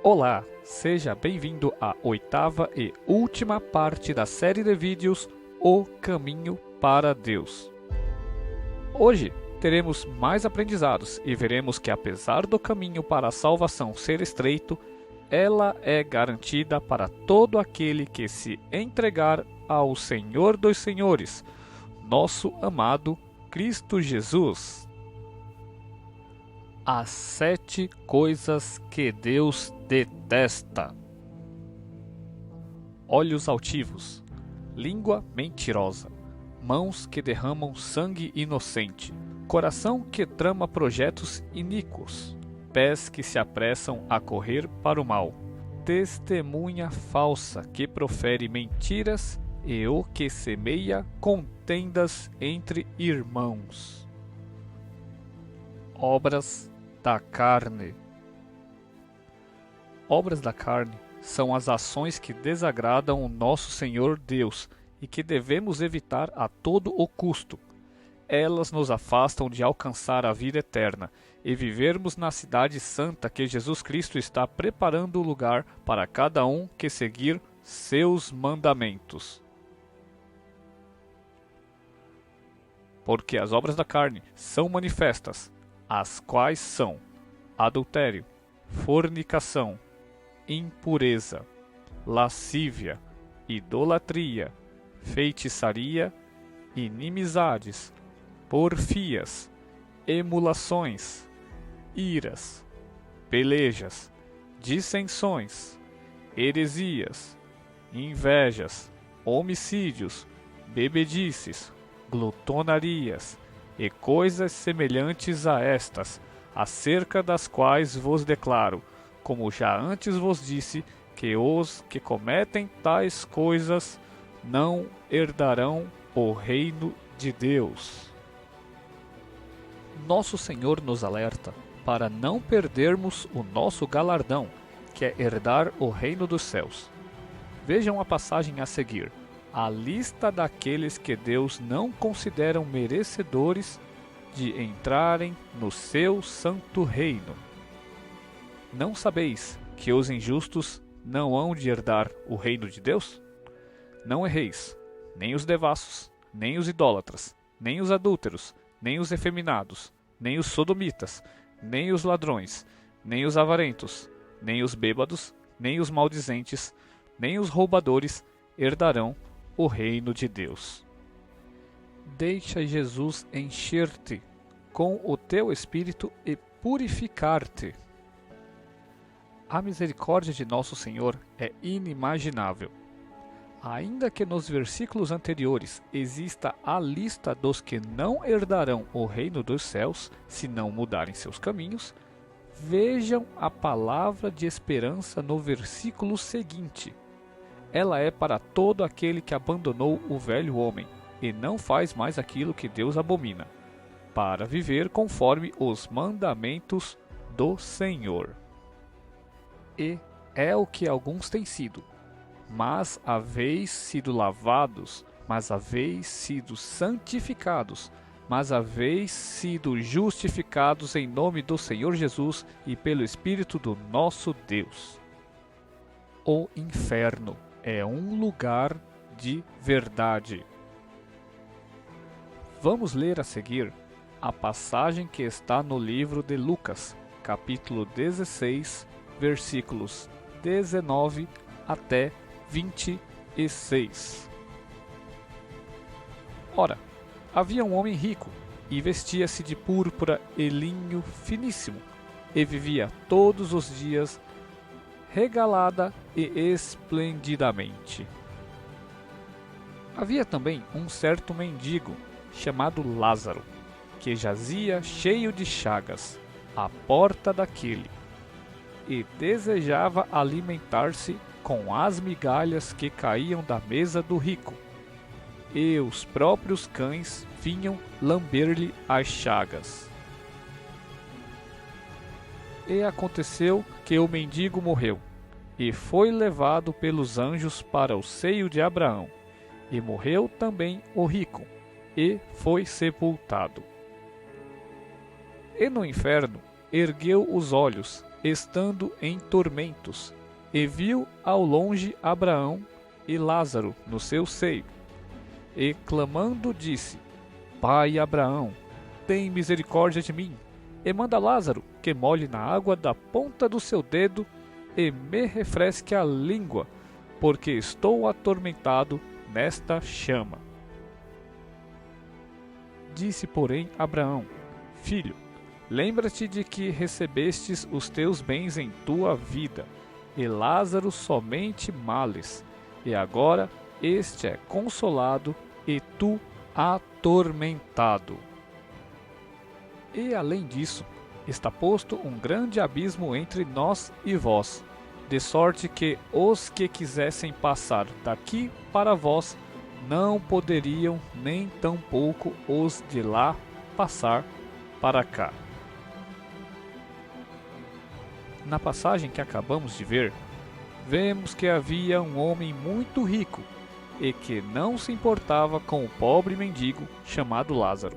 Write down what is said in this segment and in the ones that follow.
Olá, seja bem-vindo à oitava e última parte da série de vídeos O Caminho para Deus. Hoje teremos mais aprendizados e veremos que apesar do caminho para a salvação ser estreito, ela é garantida para todo aquele que se entregar ao Senhor dos Senhores, nosso amado Cristo Jesus. As 7 coisas que Deus detesta: olhos altivos, língua mentirosa, mãos que derramam sangue inocente, coração que trama projetos iníquos, pés que se apressam a correr para o mal, testemunha falsa que profere mentiras e o que semeia contendas entre irmãos. Obras da carne. Obras da carne são as ações que desagradam o nosso Senhor Deus e que devemos evitar a todo o custo. Elas nos afastam de alcançar a vida eterna e vivermos na cidade santa que Jesus Cristo está preparando o lugar para cada um que seguir seus mandamentos. Porque as obras da carne são manifestas, as quais são adultério, fornicação, impureza, lascívia, idolatria, feitiçaria, inimizades, porfias, emulações, iras, pelejas, dissensões, heresias, invejas, homicídios, bebedices, glutonarias e coisas semelhantes a estas, acerca das quais vos declaro, como já antes vos disse, que os que cometem tais coisas não herdarão o reino de Deus. Nosso Senhor nos alerta para não perdermos o nosso galardão, que é herdar o reino dos céus. Vejam a passagem a seguir, a lista daqueles que Deus não considera merecedores de entrarem no seu santo reino. Não sabeis que os injustos não hão de herdar o reino de Deus? Não erreis, nem os devassos, nem os idólatras, nem os adúlteros, nem os efeminados, nem os sodomitas, nem os ladrões, nem os avarentos, nem os bêbados, nem os maldizentes, nem os roubadores herdarão o reino de Deus. Deixa Jesus encher-te com o teu espírito e purificar-te. A misericórdia de nosso Senhor é inimaginável. Ainda que nos versículos anteriores exista a lista dos que não herdarão o reino dos céus se não mudarem seus caminhos, vejam a palavra de esperança no versículo seguinte. Ela é para todo aquele que abandonou o velho homem e não faz mais aquilo que Deus abomina, para viver conforme os mandamentos do Senhor. E é o que alguns têm sido, mas haveis sido lavados, mas haveis sido santificados, mas haveis sido justificados em nome do Senhor Jesus e pelo Espírito do nosso Deus. O inferno é um lugar de verdade. Vamos ler a seguir a passagem que está no livro de Lucas, capítulo 16, versículos 19 até 26. Ora, havia um homem rico, e vestia-se de púrpura e linho finíssimo, e vivia todos os dias regalada e esplendidamente. Havia também um certo mendigo, chamado Lázaro, que jazia cheio de chagas, à porta daquele, e desejava alimentar-se com as migalhas que caíam da mesa do rico, e os próprios cães vinham lamber-lhe as chagas. E aconteceu que o mendigo morreu, e foi levado pelos anjos para o seio de Abraão, e morreu também o rico, e foi sepultado. E no inferno ergueu os olhos estando em tormentos, e viu ao longe Abraão e Lázaro no seu seio. E clamando disse: Pai Abraão, tem misericórdia de mim, e manda Lázaro que molhe na água da ponta do seu dedo e me refresque a língua, porque estou atormentado nesta chama. Disse, porém, Abraão: Filho, lembra-te de que recebestes os teus bens em tua vida, e Lázaro somente males, e agora este é consolado, e tu atormentado. E além disso, está posto um grande abismo entre nós e vós, de sorte que os que quisessem passar daqui para vós não poderiam, nem tampouco os de lá passar para cá. Na passagem que acabamos de ver, vemos que havia um homem muito rico e que não se importava com o pobre mendigo chamado Lázaro.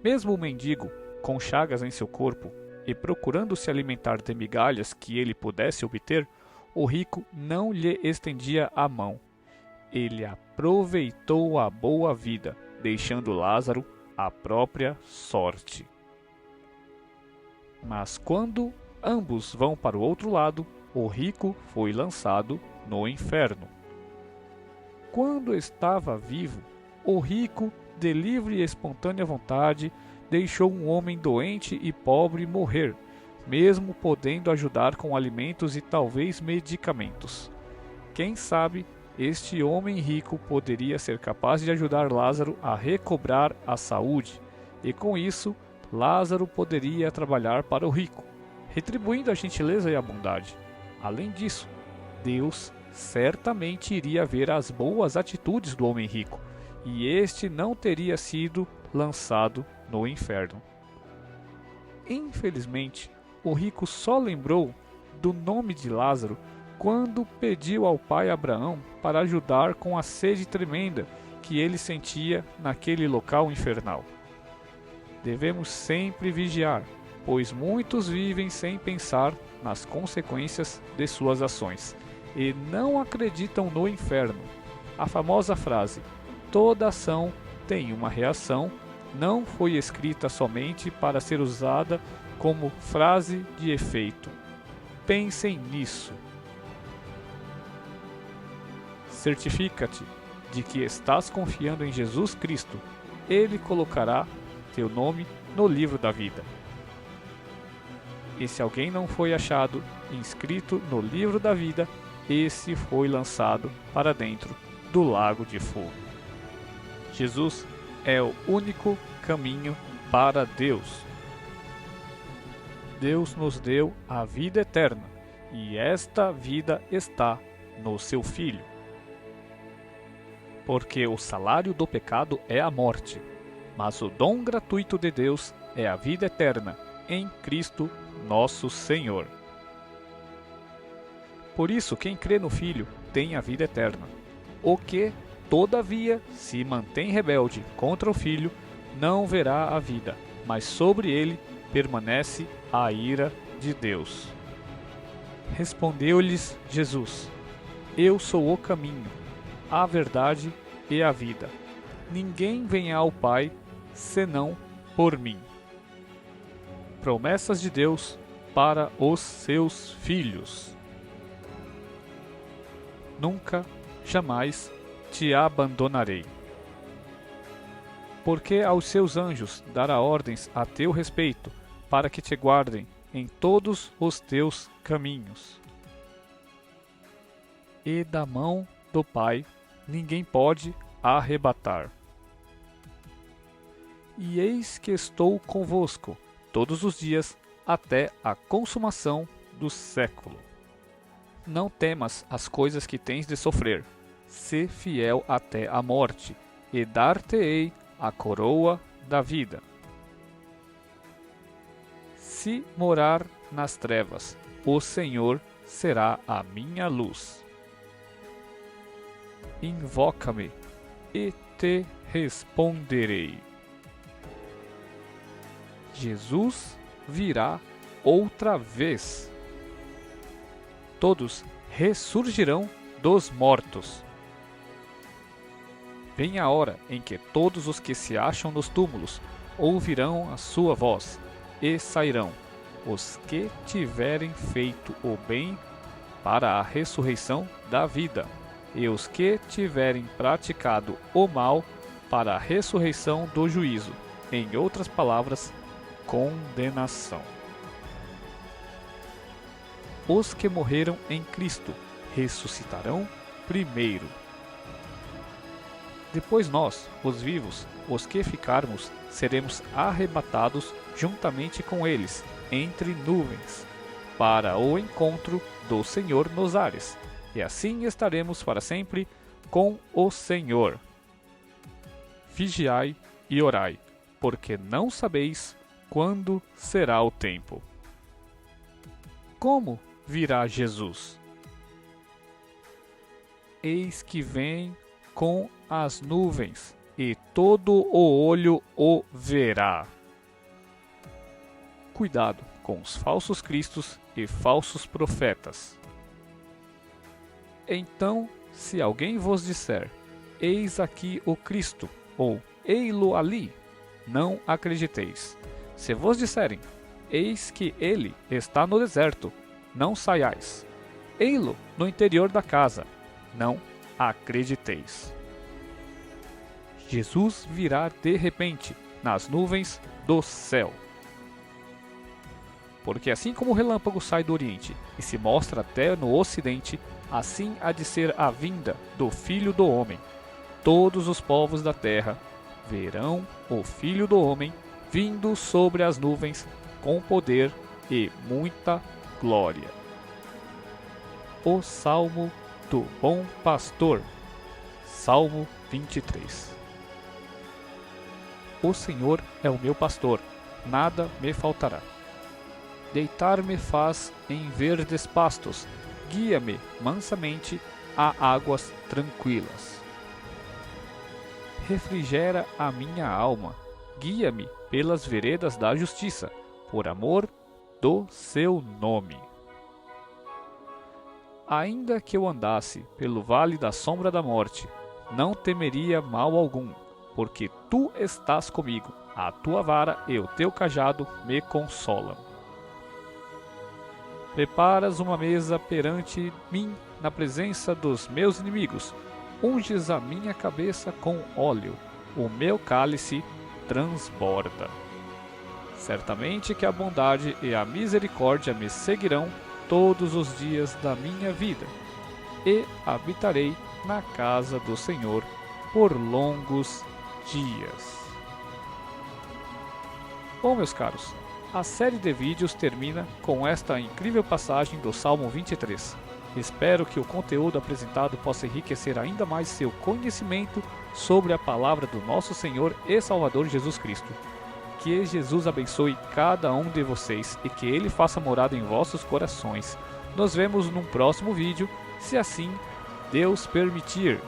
Mesmo o mendigo, com chagas em seu corpo e procurando se alimentar de migalhas que ele pudesse obter, o rico não lhe estendia a mão. Ele aproveitou a boa vida, deixando Lázaro à própria sorte. Mas quando ambos vão para o outro lado, o rico foi lançado no inferno. Quando estava vivo, o rico, de livre e espontânea vontade, deixou um homem doente e pobre morrer, mesmo podendo ajudar com alimentos e talvez medicamentos. Quem sabe, este homem rico poderia ser capaz de ajudar Lázaro a recobrar a saúde, e com isso, Lázaro poderia trabalhar para o rico, retribuindo a gentileza e a bondade. Além disso, Deus certamente iria ver as boas atitudes do homem rico, e este não teria sido lançado no inferno. Infelizmente, o rico só lembrou do nome de Lázaro quando pediu ao pai Abraão para ajudar com a sede tremenda que ele sentia naquele local infernal. Devemos sempre vigiar, pois muitos vivem sem pensar nas consequências de suas ações e não acreditam no inferno. A famosa frase, toda ação tem uma reação, não foi escrita somente para ser usada como frase de efeito. Pensem nisso. Certifica-te de que estás confiando em Jesus Cristo. Ele colocará teu nome no livro da vida. E se alguém não foi achado inscrito no livro da vida, esse foi lançado para dentro do lago de fogo. Jesus é o único caminho para Deus. Deus nos deu a vida eterna, e esta vida está no seu Filho. Porque o salário do pecado é a morte, mas o dom gratuito de Deus é a vida eterna em Cristo nosso Senhor. Por isso, quem crê no Filho tem a vida eterna. O que, todavia, se mantém rebelde contra o Filho, não verá a vida, mas sobre ele permanece a ira de Deus. Respondeu-lhes Jesus: Eu sou o caminho, a verdade e a vida. Ninguém vem ao Pai senão por mim. Promessas de Deus para os seus filhos. Nunca, jamais te abandonarei. Porque aos seus anjos dará ordens a teu respeito, para que te guardem em todos os teus caminhos. E da mão do Pai ninguém pode arrebatar. E eis que estou convosco todos os dias até a consumação do século. Não temas as coisas que tens de sofrer. Sê fiel até a morte, e dar-te-ei a coroa da vida. Se morar nas trevas, o Senhor será a minha luz. Invoca-me, e te responderei. Jesus virá outra vez. Todos ressurgirão dos mortos. Vem a hora em que todos os que se acham nos túmulos ouvirão a sua voz e sairão, os que tiverem feito o bem para a ressurreição da vida, e os que tiverem praticado o mal para a ressurreição do juízo, em outras palavras, condenação. Os que morreram em Cristo ressuscitarão primeiro. Depois nós, os vivos, os que ficarmos, seremos arrebatados juntamente com eles, entre nuvens, para o encontro do Senhor nos ares, e assim estaremos para sempre com o Senhor. Vigiai e orai, porque não sabeis quando será o tempo. Como virá Jesus? Eis que vem com as nuvens, e todo o olho o verá. Cuidado com os falsos cristos e falsos profetas. Então, se alguém vos disser, eis aqui o Cristo, ou ei-lo ali, não acrediteis. Se vos disserem, eis que ele está no deserto, não saiais. Ei-lo no interior da casa, não acrediteis. Jesus virá de repente nas nuvens do céu. Porque assim como o relâmpago sai do oriente e se mostra até no ocidente, assim há de ser a vinda do Filho do Homem. Todos os povos da terra verão o Filho do Homem vindo sobre as nuvens com poder e muita glória. O Salmo do Bom Pastor. Salmo 23. O Senhor é o meu pastor, nada me faltará. Deitar-me faz em verdes pastos, guia-me mansamente a águas tranquilas. Refrigera a minha alma, guia-me pelas veredas da justiça, por amor do seu nome. Ainda que eu andasse pelo vale da sombra da morte, não temeria mal algum, porque tu estás comigo, a tua vara e o teu cajado me consolam. Preparas uma mesa perante mim na presença dos meus inimigos, unges a minha cabeça com óleo, o meu cálice transborda. Certamente que a bondade e a misericórdia me seguirão todos os dias da minha vida, e habitarei na casa do Senhor por longos dias. Bom, meus caros, a série de vídeos termina com esta incrível passagem do Salmo 23. Espero que o conteúdo apresentado possa enriquecer ainda mais seu conhecimento sobre a palavra do nosso Senhor e Salvador Jesus Cristo. Que Jesus abençoe cada um de vocês e que Ele faça morada em vossos corações. Nos vemos num próximo vídeo, se assim Deus permitir.